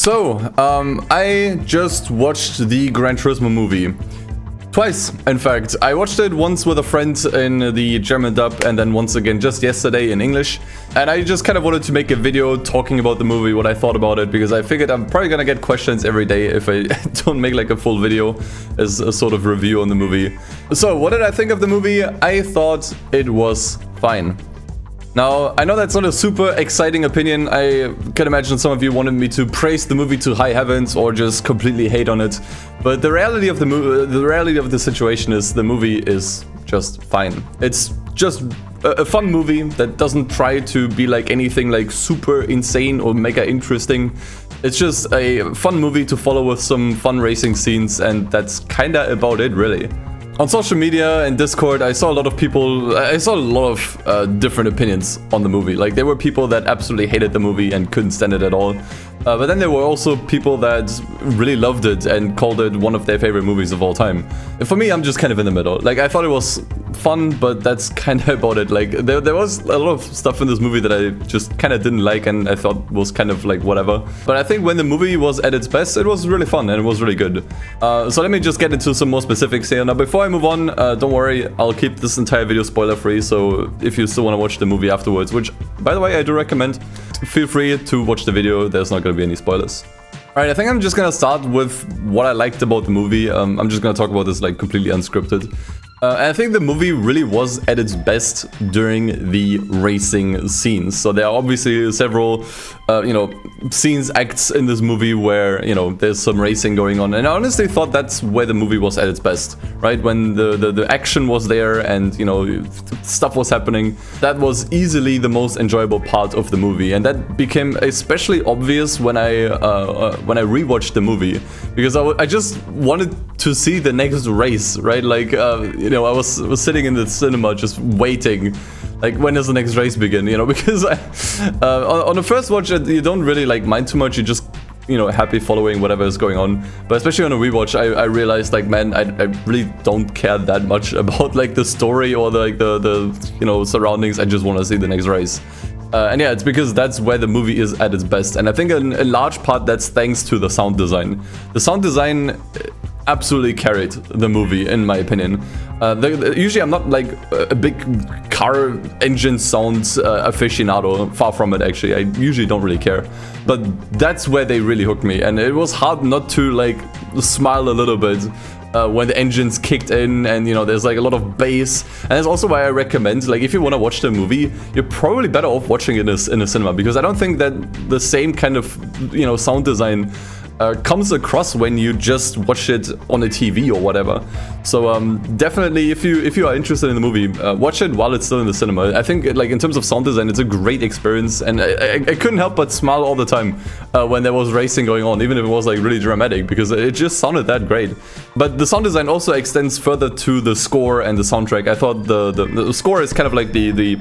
I just watched the Gran Turismo movie. Twice, in fact. I watched it once with a friend in the German dub and then once again just yesterday in English. And I just kind of wanted to make a video talking about the movie, what I thought about it, because I figured I'm probably gonna get questions every day if I don't make like a full video as a sort of review on the movie. So, what did I think of the movie? I thought it was fine. Now, I know that's not a super exciting opinion. I can imagine some of you wanted me to praise the movie to high heavens or just completely hate on it. But the reality of the situation is the movie is just fine. It's just a fun movie that doesn't try to be like anything like super insane or mega interesting. It's just a fun movie to follow with some fun racing scenes, and that's kinda about it, really. On social media and Discord, I saw a lot of different opinions on the movie. Like, there were people that absolutely hated the movie and couldn't stand it at all. But then there were also people that really loved it and called it one of their favorite movies of all time. And for me, I'm just kind of in the middle. Like, I thought it was fun, but that's kind of about it. Like, there was a lot of stuff in this movie that I just kind of didn't like and I thought was kind of like whatever. But I think when the movie was at its best, it was really fun and it was really good. So let me just get into some more specifics here. Now, before I move on, don't worry, I'll keep this entire video spoiler free. So if you still want to watch the movie afterwards, which, by the way, I do recommend, feel free to watch the video. There's not going to be any spoilers. Alright, I think I'm just gonna start with what I liked about the movie. I'm just gonna talk about this like completely unscripted. And I think the movie really was at its best during the racing scenes. So there are obviously several, scenes, acts in this movie where, there's some racing going on. And I honestly thought that's where the movie was at its best, right? When the action was there and, stuff was happening. That was easily the most enjoyable part of the movie. And that became especially obvious when I rewatched the movie. Because I just wanted to see the next race, right? Like, I was sitting in the cinema just waiting, like, when does the next race begin, because on the first watch, you don't really, like, mind too much, you just, happy following whatever is going on. But especially on a rewatch, I realized, like, man, I really don't care that much about, like, the story or, the surroundings. I just want to see the next race. And yeah, it's because that's where the movie is at its best. And I think in large part, that's thanks to the sound design. The sound design absolutely carried the movie, in my opinion. Usually I'm not like a big car engine sounds aficionado, far from it actually. I usually don't really care. But that's where they really hooked me, and it was hard not to like smile a little bit when the engines kicked in and, there's like a lot of bass. And that's also why I recommend, like, if you want to watch the movie, you're probably better off watching it in a cinema, because I don't think that the same kind of, sound design comes across when you just watch it on a TV or whatever. So definitely, if you are interested in the movie, watch it while it's still in the cinema. I think, like, in terms of sound design, it's a great experience, and I couldn't help but smile all the time when there was racing going on, even if it was like really dramatic, because it just sounded that great. But the sound design also extends further to the score and the soundtrack. I thought the score is kind of like the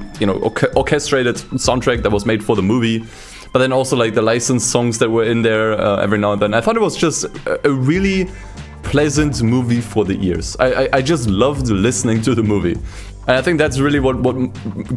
orchestrated soundtrack that was made for the movie. But then also like the licensed songs that were in there every now and then. I thought it was just a really pleasant movie for the ears. I just loved listening to the movie. And I think that's really what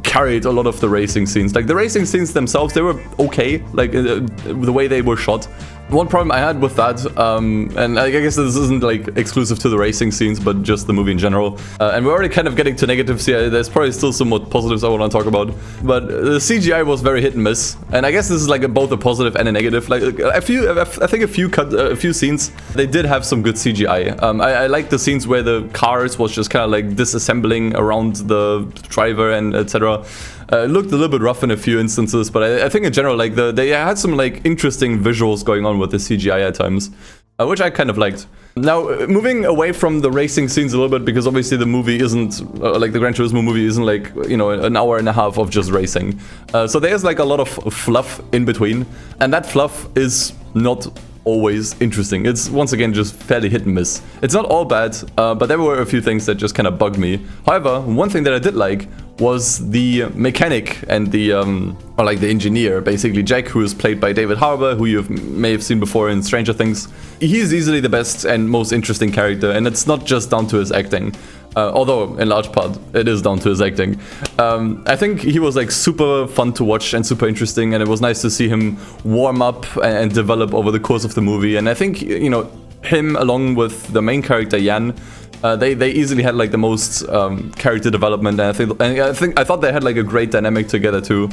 carried a lot of the racing scenes. Like, the racing scenes themselves, they were okay, like the way they were shot. One problem I had with that, and I guess this isn't like exclusive to the racing scenes, but just the movie in general. And we're already kind of getting to negatives here. There's probably still some more positives I want to talk about. But the CGI was very hit and miss. And I guess this is like both a positive and a negative. Like, I think a few scenes, they did have some good CGI. I like the scenes where the cars was just kind of like disassembling around the driver and etc. It looked a little bit rough in a few instances, but I think in general, like, they had some like interesting visuals going on with the CGI at times, which I kind of liked. Now, moving away from the racing scenes a little bit, because obviously the movie isn't, like the Gran Turismo movie isn't like, an hour and a half of just racing. So there's like a lot of fluff in between, and that fluff is not always interesting. It's, once again, just fairly hit and miss. It's not all bad, but there were a few things that just kind of bugged me. However, one thing that I did like was the mechanic and the engineer, basically Jack, who is played by David Harbour, who you may have seen before in Stranger Things. He's easily the best and most interesting character, and it's not just down to his acting. Although in large part it is down to his acting. I think he was like super fun to watch and super interesting, and it was nice to see him warm up and develop over the course of the movie. And I think, you know, him along with the main character Jan, they easily had like the most character development, and I thought they had like a great dynamic together too.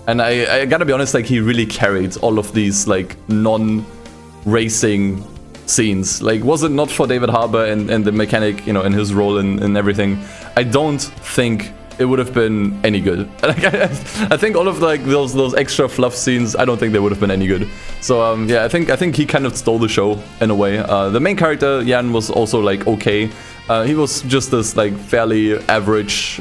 And I gotta be honest, like he really carried all of these like non-racing scenes. Like, was it not for David Harbour and the mechanic, you know, in his role and everything, I don't think it would have been any good. Like, I think all of like those extra fluff scenes, I don't think they would have been any good. So yeah, I think he kind of stole the show in a way. The main character Jan was also like okay. He was just this like fairly average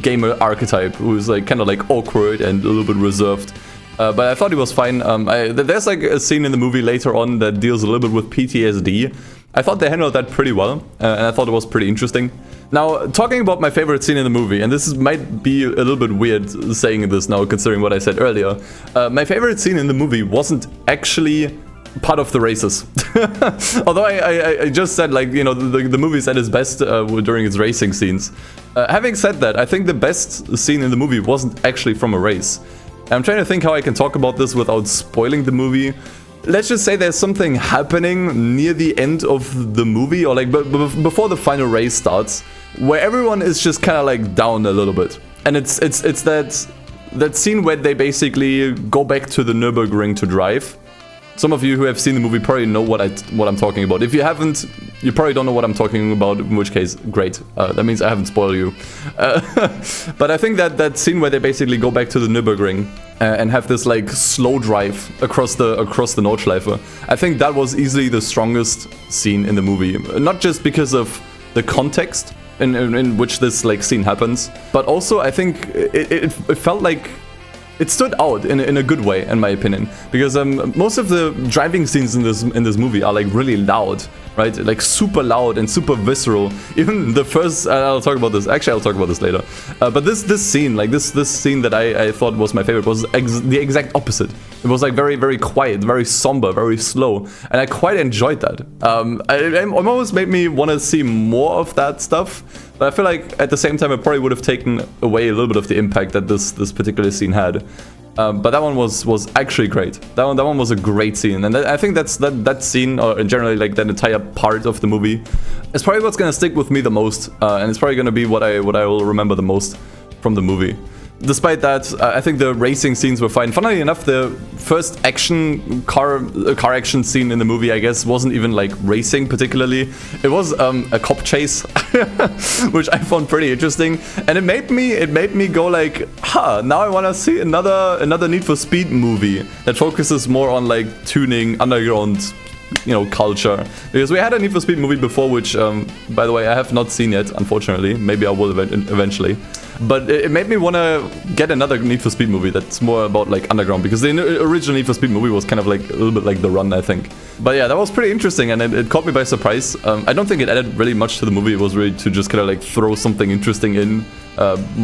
gamer archetype who's like kind of like awkward and a little bit reserved. But I thought he was fine. There's like a scene in the movie later on that deals a little bit with PTSD. I thought they handled that pretty well, and I thought it was pretty interesting. Now, talking about my favorite scene in the movie, and this might be a little bit weird saying this now, considering what I said earlier. My favorite scene in the movie wasn't actually part of the races. Although I just said, like, you know, the movie's at its best during its racing scenes. Having said that, I think the best scene in the movie wasn't actually from a race. I'm trying to think how I can talk about this without spoiling the movie. Let's just say there's something happening near the end of the movie, or like before the final race starts, where everyone is just kind of like down a little bit. And it's that scene where they basically go back to the Nürburgring to drive. Some of you who have seen the movie probably know what I'm talking about. If you haven't, you probably don't know what I'm talking about, in which case, great. That means I haven't spoiled you. But I think that scene where they basically go back to the Nürburgring and have this like slow drive across the Nordschleife, I think that was easily the strongest scene in the movie. Not just because of the context in which this like scene happens, but also I think it felt like it stood out in a good way, in my opinion, because most of the driving scenes in this movie are like really loud, right? Like super loud and super visceral. Even the first, I'll talk about this. Actually, I'll talk about this later. But this scene, like this scene that I thought was my favorite, was the exact opposite. It was like very, very quiet, very somber, very slow, and I quite enjoyed that. It almost made me want to see more of that stuff. But I feel like at the same time, it probably would have taken away a little bit of the impact that this particular scene had. But that one was actually great. That one was a great scene, and I think that scene, or generally like that entire part of the movie, is probably what's gonna stick with me the most, and it's probably gonna be what I will remember the most from the movie. Despite that, I think the racing scenes were fine. Funnily enough, the first car action scene in the movie, I guess, wasn't even like racing particularly. It was a cop chase, which I found pretty interesting, and it made me go like, huh, now I want to see another Need for Speed movie that focuses more on like tuning underground, you know, culture. Because we had a Need for Speed movie before, which, by the way, I have not seen yet, unfortunately. Maybe I will eventually. But it made me want to get another Need for Speed movie that's more about like underground, because the original Need for Speed movie was kind of like a little bit like The Run, I think. But yeah, that was pretty interesting, and it caught me by surprise. I don't think it added really much to the movie. It was really to just kind of like throw something interesting in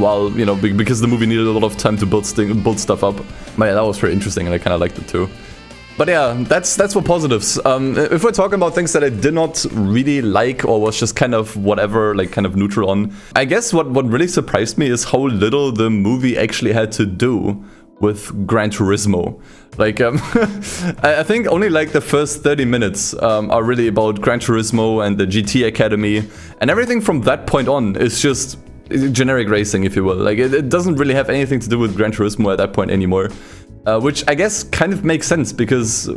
while, you know, because the movie needed a lot of time to build stuff up. But yeah, that was pretty interesting, and I kind of liked it too. But yeah, that's for positives. If we're talking about things that I did not really like, or was just kind of whatever, like kind of neutral on, I guess what really surprised me is how little the movie actually had to do with Gran Turismo. Like, I think only like the first 30 minutes are really about Gran Turismo and the GT Academy, and everything from that point on is just generic racing, if you will. Like, it doesn't really have anything to do with Gran Turismo at that point anymore. Which I guess kind of makes sense, because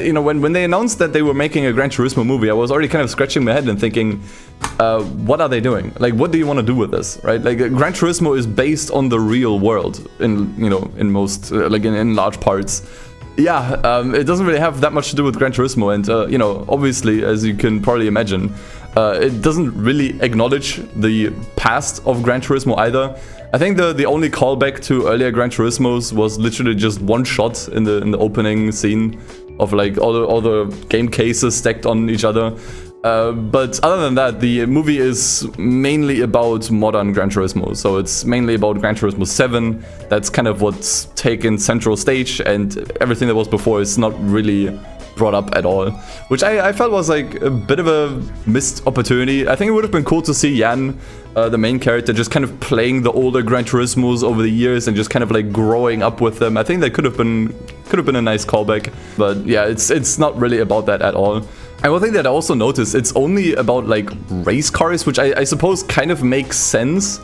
you know, when they announced that they were making a Gran Turismo movie, I was already kind of scratching my head and thinking, what are they doing? Like, what do you want to do with this, right? Like, Gran Turismo is based on the real world in, you know, in most, like in large parts. Yeah, it doesn't really have that much to do with Gran Turismo, and you know, obviously, as you can probably imagine, it doesn't really acknowledge the past of Gran Turismo either. I think the only callback to earlier Gran Turismos was literally just one shot in the opening scene of like all the game cases stacked on each other. But other than that, the movie is mainly about modern Gran Turismo. So it's mainly about Gran Turismo 7. That's kind of what's taken central stage, and everything that was before is not really brought up at all, which I felt was like a bit of a missed opportunity. I think it would have been cool to see Jan, the main character, just kind of playing the older Gran Turismos over the years and just kind of like growing up with them. I think that could have been a nice callback, but yeah, it's not really about that at all. And one thing that I also noticed, it's only about like race cars, which I suppose kind of makes sense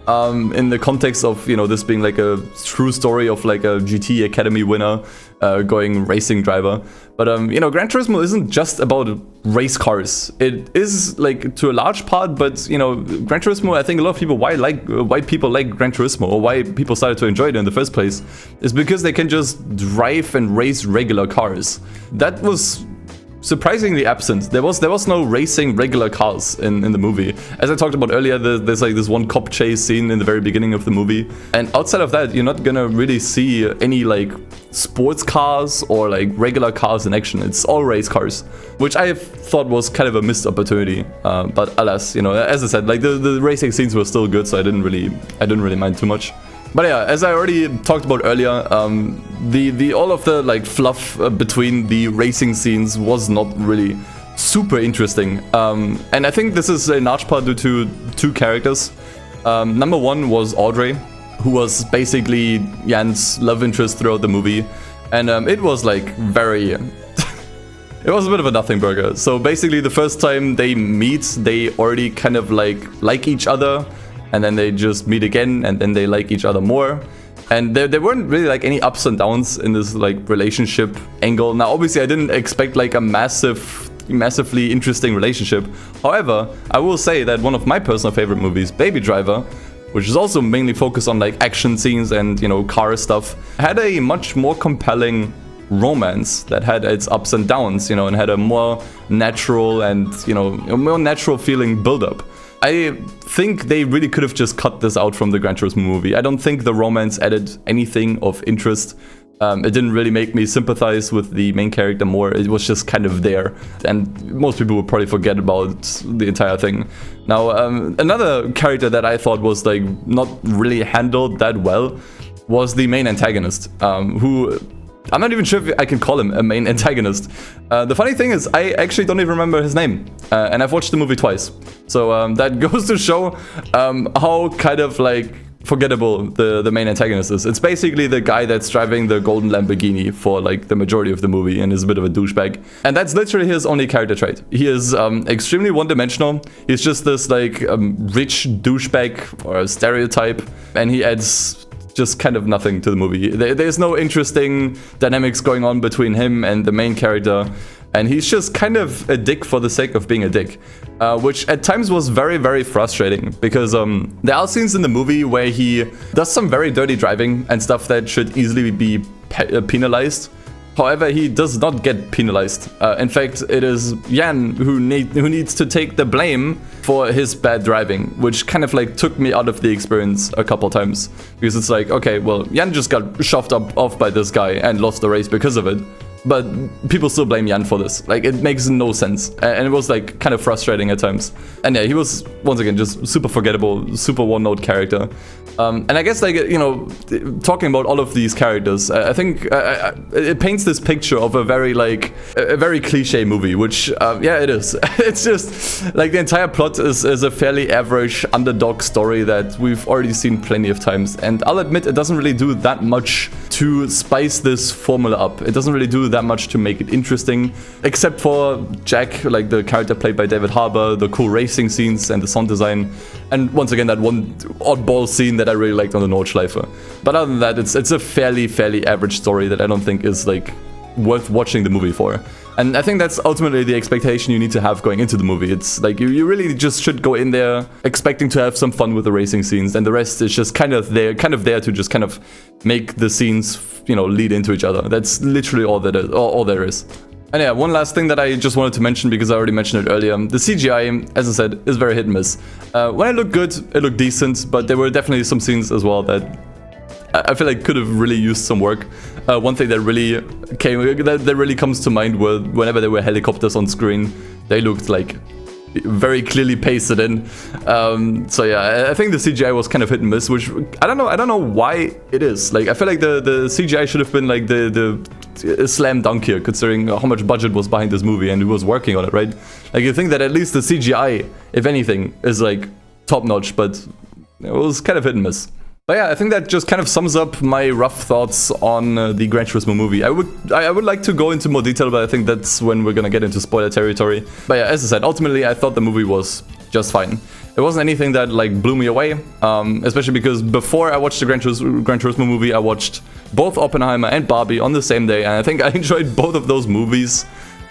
in the context of, you know, this being like a true story of like a GT Academy winner going racing driver. But you know, Gran Turismo isn't just about race cars. It is like to a large part, but you know, Gran Turismo, I think a lot of people why people like Gran Turismo, or why people started to enjoy it in the first place, is because they can just drive and race regular cars. That was surprisingly absent. There was no racing regular cars in the movie. As I talked about earlier, there's like this one cop chase scene in the very beginning of the movie, and outside of that, you're not gonna really see any like sports cars or like regular cars in action. It's all race cars, which I thought was kind of a missed opportunity. But alas, you know, as I said, like the racing scenes were still good, so I didn't really mind too much. But yeah, as I already talked about earlier, all of the like fluff between the racing scenes was not really super interesting. And I think this is in large part due to two characters. Number one was Audrey, who was basically Jan's love interest throughout the movie. And it was like very... it was a bit of a nothing burger. So basically the first time they meet, they already kind of like each other. And then they just meet again, and then they like each other more. And there weren't really like any ups and downs in this like relationship angle. Now, obviously, I didn't expect like a massively interesting relationship. However, I will say that one of my personal favorite movies, Baby Driver, which is also mainly focused on like action scenes and, you know, car stuff, had a much more compelling romance that had its ups and downs, you know, and had a more natural and, you know, a more natural feeling build-up. I think they really could have just cut this out from the Gran Turismo movie. I don't think the romance added anything of interest. It didn't really make me sympathize with the main character more. It was just kind of there. And most people would probably forget about the entire thing. Now, another character that I thought was like not really handled that well was the main antagonist, who... I'm not even sure if I can call him a main antagonist. The funny thing is, I actually don't even remember his name. And I've watched the movie twice. So that goes to show how kind of like forgettable the main antagonist is. It's basically the guy that's driving the golden Lamborghini for like the majority of the movie and is a bit of a douchebag. And that's literally his only character trait. He is extremely one-dimensional. He's just this like rich douchebag or a stereotype. And he adds... just kind of nothing to the movie. There's no interesting dynamics going on between him and the main character, and he's just kind of a dick for the sake of being a dick, which at times was very, very frustrating, because there are scenes in the movie where he does some very dirty driving and stuff that should easily be penalized. However, he does not get penalized. In fact, it is Jan who needs to take the blame for his bad driving, which kind of like took me out of the experience a couple times. Because it's like, okay, well, Jan just got shoved off by this guy and lost the race because of it. But people still blame Jan for this. Like, it makes no sense. And it was like kind of frustrating at times. And yeah, he was, once again, just super forgettable, super one-note character. And I guess, like, you know, talking about all of these characters, I think it paints this picture of a very, like, a very cliche movie, which, yeah, it is. It's just, like, the entire plot is a fairly average underdog story that we've already seen plenty of times. And I'll admit, it doesn't really do that much to spice this formula up. It doesn't really do that much to make it interesting, except for Jack, like the character played by David Harbour, the cool racing scenes and the sound design, and once again that one oddball scene that I really liked on the Nordschleife. But other than that, it's a fairly average story that I don't think is like worth watching the movie for. And I think that's ultimately the expectation you need to have going into the movie. It's like you really just should go in there expecting to have some fun with the racing scenes, and the rest is just kind of there to just kind of make the scenes, you know, lead into each other. That's literally all there is. And yeah, one last thing that I just wanted to mention, because I already mentioned it earlier. The CGI, as I said, is very hit and miss. When it looked good, it looked decent, but there were definitely some scenes as well that I feel like could have really used some work. One thing that really comes to mind were whenever there were helicopters on screen, they looked like very clearly pasted in. So yeah, I think the CGI was kind of hit and miss, which I don't know why it is. Like, I feel like the CGI should have been like the a slam dunk here, considering how much budget was behind this movie and who was working on it, right? Like, you think that at least the CGI, if anything, is like top-notch, but it was kind of hit and miss. But yeah, I think that just kind of sums up my rough thoughts on the Gran Turismo movie. I would like to go into more detail, but I think that's when we're gonna get into spoiler territory. But yeah, as I said, ultimately I thought the movie was just fine. It wasn't anything that like blew me away, especially because before I watched the Gran Turismo movie, I watched both Oppenheimer and Barbie on the same day, and I think I enjoyed both of those movies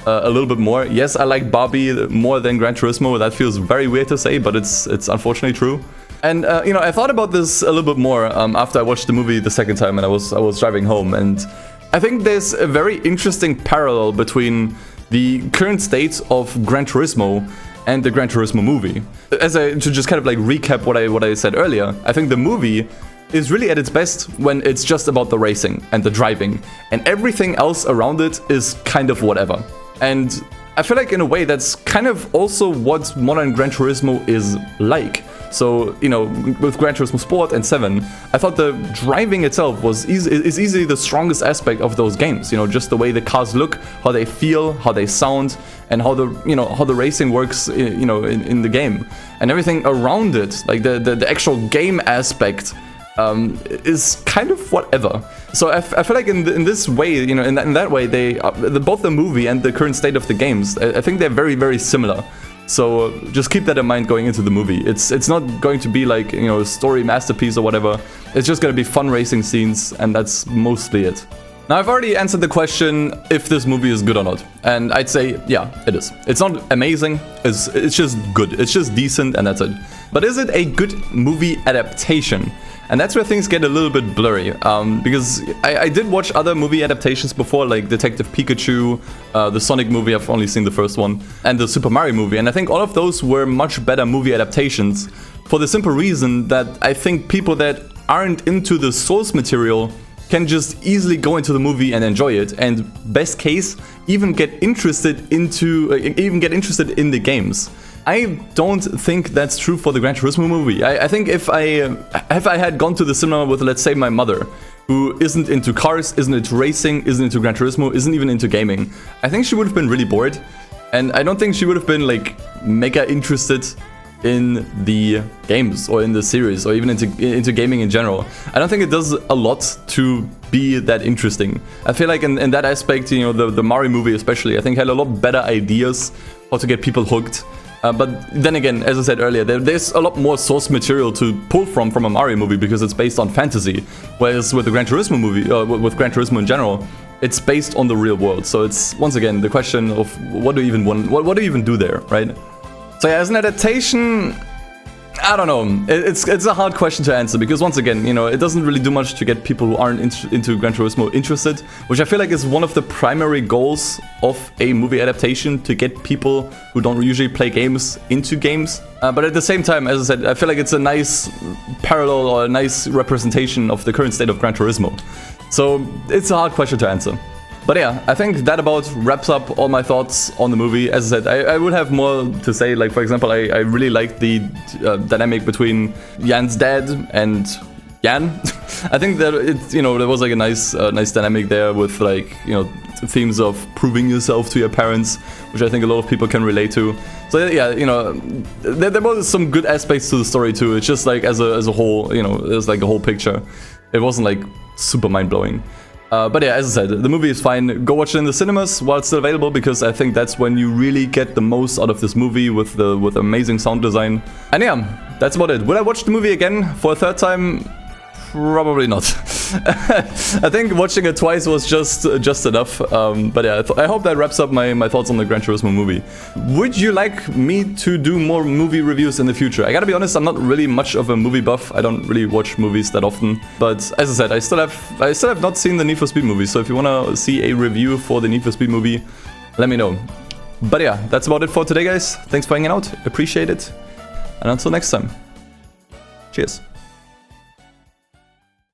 a little bit more. Yes, I like Barbie more than Gran Turismo. That feels very weird to say, but it's unfortunately true. And you know, I thought about this a little bit more after I watched the movie the second time, and I was driving home, and I think there's a very interesting parallel between the current state of Gran Turismo and the Gran Turismo movie. To just kind of like recap what I said earlier, I think the movie is really at its best when it's just about the racing and the driving, and everything else around it is kind of whatever. And I feel like in a way that's kind of also what modern Gran Turismo is like. So, you know, with Gran Turismo Sport and 7, I thought the driving itself is easily the strongest aspect of those games. You know, just the way the cars look, how they feel, how they sound, and how the racing works, you know, in the game, and everything around it, like the actual game aspect, is kind of whatever. So I feel like in this way, you know, in that way, both the movie and the current state of the games, I think they're very, very similar. So just keep that in mind going into the movie. It's not going to be like, you know, a story masterpiece or whatever. It's just going to be fun racing scenes, and that's mostly it. Now, I've already answered the question if this movie is good or not, and I'd say, yeah, it is. It's not amazing, it's just good. It's just decent, and that's it. But is it a good movie adaptation? And that's where things get a little bit blurry, because I did watch other movie adaptations before, like Detective Pikachu, the Sonic movie, I've only seen the first one, and the Super Mario movie, and I think all of those were much better movie adaptations for the simple reason that I think people that aren't into the source material can just easily go into the movie and enjoy it, and best case, even get interested in the games. I don't think that's true for the Gran Turismo movie. I think if I had gone to the cinema with, let's say, my mother, who isn't into cars, isn't into racing, isn't into Gran Turismo, isn't even into gaming, I think she would have been really bored, and I don't think she would have been like mega interested in the games or in the series or even into gaming in general. I don't think it does a lot to be that interesting. I feel like in that aspect, you know, the Mario movie especially, I think had a lot better ideas how to get people hooked. But then again, as I said earlier, there's a lot more source material to pull from a Mario movie because it's based on fantasy. Whereas with the Gran Turismo movie, with Gran Turismo in general, it's based on the real world. So it's, once again, the question of what do you even want, what do you even do there, right? So yeah, as an adaptation, I don't know. It's a hard question to answer because, once again, you know, it doesn't really do much to get people who aren't into Gran Turismo interested, which I feel like is one of the primary goals of a movie adaptation, to get people who don't usually play games into games. But at the same time, as I said, I feel like it's a nice parallel or a nice representation of the current state of Gran Turismo. So it's a hard question to answer. But yeah, I think that about wraps up all my thoughts on the movie. As I said, I would have more to say. Like, for example, I really liked the dynamic between Jan's dad and Jan. I think that there was like a nice dynamic there with, like, you know, themes of proving yourself to your parents, which I think a lot of people can relate to. So yeah, you know, there was some good aspects to the story too. It's just like as a whole, you know, there's like a whole picture. It wasn't like super mind-blowing. But yeah, as I said, the movie is fine. Go watch it in the cinemas while it's still available, because I think that's when you really get the most out of this movie with amazing sound design. And yeah, that's about it. Would I watch the movie again for a third time? Probably not. I think watching it twice was just enough. But yeah, I hope that wraps up my thoughts on the Gran Turismo movie. Would you like me to do more movie reviews in the future? I gotta be honest, I'm not really much of a movie buff. I don't really watch movies that often. But as I said, I still have not seen the Need for Speed movie. So if you wanna see a review for the Need for Speed movie, let me know. But yeah, that's about it for today, guys. Thanks for hanging out. Appreciate it. And until next time. Cheers.